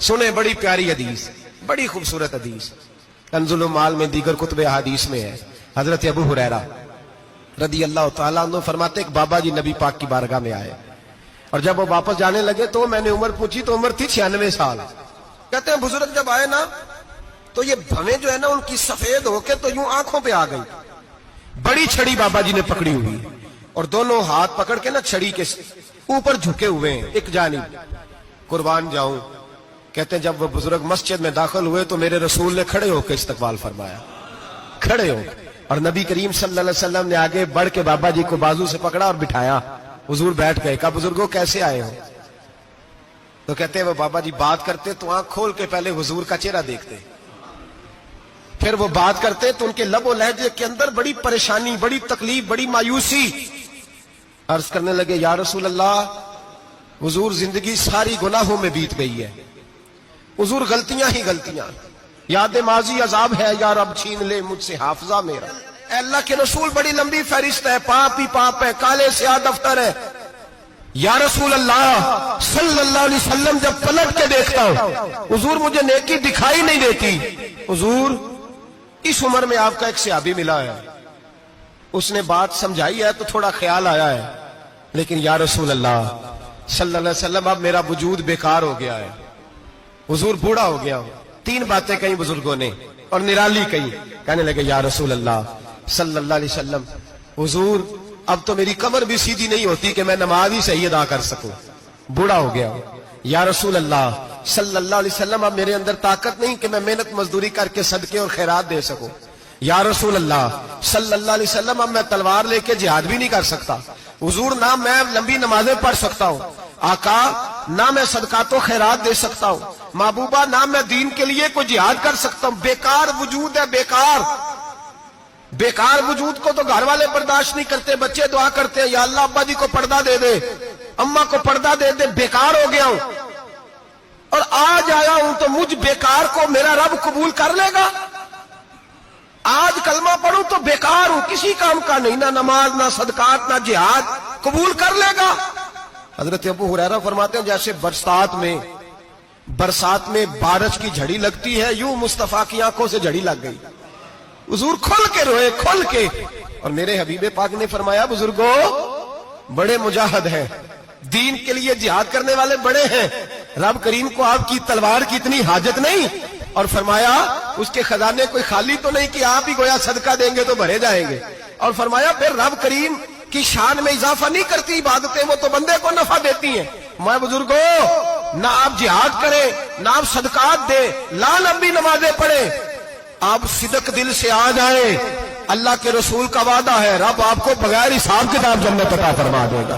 سنیں بڑی پیاری حدیث، بڑی خوبصورت حدیث، کنزُ المال میں دیگر کتب احادیث میں ہے۔ حضرت ابو ہریرہ رضی اللہ تعالیٰ عنہ فرماتے ایک بابا جی نبی پاک کی بارگاہ میں آئے، اور جب وہ واپس جانے لگے تو میں نے عمر پوچھی تو عمر تھی 96 سال۔ کہتے ہیں بزرگ جب آئے نا تو یہ بھویں جو ہے نا ان کی سفید ہو کے تو یوں آنکھوں پہ آ گئی، بڑی چھڑی بابا جی نے پکڑی ہوئی اور دونوں ہاتھ پکڑ کے نا چھڑی کے اوپر جھکے ہوئے ہیں ایک جانب، قربان جاؤں۔ کہتے ہیں جب وہ بزرگ مسجد میں داخل ہوئے تو میرے رسول نے کھڑے ہو کے استقبال فرمایا، کھڑے ہو، اور نبی کریم صلی اللہ علیہ وسلم نے آگے بڑھ کے بابا جی کو بازو سے پکڑا اور بٹھایا۔ حضور بیٹھ گئے، کہا بزرگوں کیسے آئے ہو؟ تو کہتے ہیں وہ بابا جی بات کرتے تو آنکھ کھول کے پہلے حضور کا چہرہ دیکھتے، پھر وہ بات کرتے تو ان کے لب و لہجے کے اندر بڑی پریشانی، بڑی تکلیف، بڑی مایوسی۔ عرض کرنے لگے یا رسول اللہ، حضور زندگی ساری گناہوں میں بیت گئی ہے، حضور غلطیاں ہی غلطیاں، یاد ماضی عذاب ہے، یا رب چھین لے مجھ سے حافظہ میرا۔ اے اللہ کے رسول بڑی لمبی فہرست ہے، پاپ ہی پاپ ہے، کالے سیاہ دفتر ہے۔ یا رسول اللہ صلی اللہ علیہ وسلم جب پلٹ کے دیکھتا ہوں حضور مجھے نیکی دکھائی نہیں دیتی۔ حضور اس عمر میں آپ کا ایک صحابی ملا ہے، اس نے بات سمجھائی ہے تو تھوڑا خیال آیا ہے، لیکن یا رسول اللہ صلی اللہ علیہ وسلم اب میرا وجود بیکار ہو گیا ہے، حضور بوڑھا ہو گیا ہوں۔ تین باتیں کہیں بزرگوں نے اور نرالی کہیں، کہنے لگے یا رسول اللہ صلی اللہ علیہ وسلم، حضور اب تو میری کمر بھی سیدھی نہیں ہوتی کہ میں نماز ہی صحیح ادا کر سکوں، بوڑھا ہو گیا ہوں۔ یا رسول اللہ صلی اللہ علیہ وسلم اب میرے اندر طاقت نہیں کہ میں محنت مزدوری کر کے صدقے اور خیرات دے سکوں۔ یا رسول اللہ صلی اللہ علیہ وسلم اب میں تلوار لے کے جہاد بھی نہیں کر سکتا، حضور نہ میں لمبی نمازیں پڑھ سکتا ہوں، آقا نہ میں صدقات و خیرات دے سکتا ہوں، محبوبہ نہ میں دین کے لیے کوئی جہاد کر سکتا ہوں، بیکار وجود ہے، بیکار۔ بیکار وجود کو تو گھر والے برداشت نہیں کرتے، بچے دعا کرتے ہیں یا اللہ ابا جی کو پردہ دے دے، اماں کو پردہ دے دے، بیکار ہو گیا ہوں، اور آج آیا ہوں تو مجھ بیکار کو میرا رب قبول کر لے گا؟ آج کلمہ پڑھوں تو بیکار ہوں، کسی کام کا نہیں، نہ نماز نہ صدقات نہ جہاد، قبول کر لے گا؟ حضرت ابو ہریرہ فرماتے ہیں جیسے برسات میں بارش کی جھڑی لگتی ہے، یوں مصطفیٰ کی آنکھوں سے جھڑی لگ گئی، حضور کھل کے روئے، کھل کے۔ اور میرے حبیب پاک نے فرمایا بزرگوں بڑے مجاہد ہیں، دین کے لیے جہاد کرنے والے بڑے ہیں، رب کریم کو آپ کی تلوار کی اتنی حاجت نہیں، اور فرمایا اس کے خزانے کوئی خالی تو نہیں کہ آپ ہی گویا صدقہ دیں گے تو بھرے جائیں گے، اور فرمایا پھر رب کریم کی شان میں اضافہ نہیں کرتی عبادتیں، وہ تو بندے کو نفع دیتی ہیں۔ میں بزرگوں نہ آپ جہاد کریں نہ آپ صدقات دیں، لا لمبی نمازیں پڑھیں، آپ صدق دل سے آ جائیں، اللہ کے رسول کا وعدہ ہے رب آپ کو بغیر حساب کتاب جنت عطا فرما دے گا۔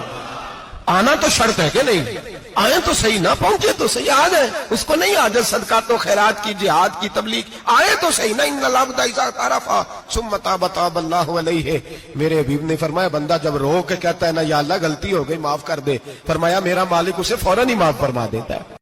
آنا تو شرط ہے کہ نہیں؟ آئیں تو صحیح، نہ پہنچے تو صحیح، آ جائیں، اس کو نہیں عادت صدقات و خیرات کی، جہاد کی، تبلیغ، آئے تو صحیح، نہ ان العبد اذا اعترف ثم تاب تاب اللہ علیہ۔ میرے حبیب نے فرمایا بندہ جب رو کے کہتا ہے نا یا اللہ غلطی ہو گئی معاف کر دے، فرمایا میرا مالک اسے فوراً ہی معاف فرما دیتا ہے۔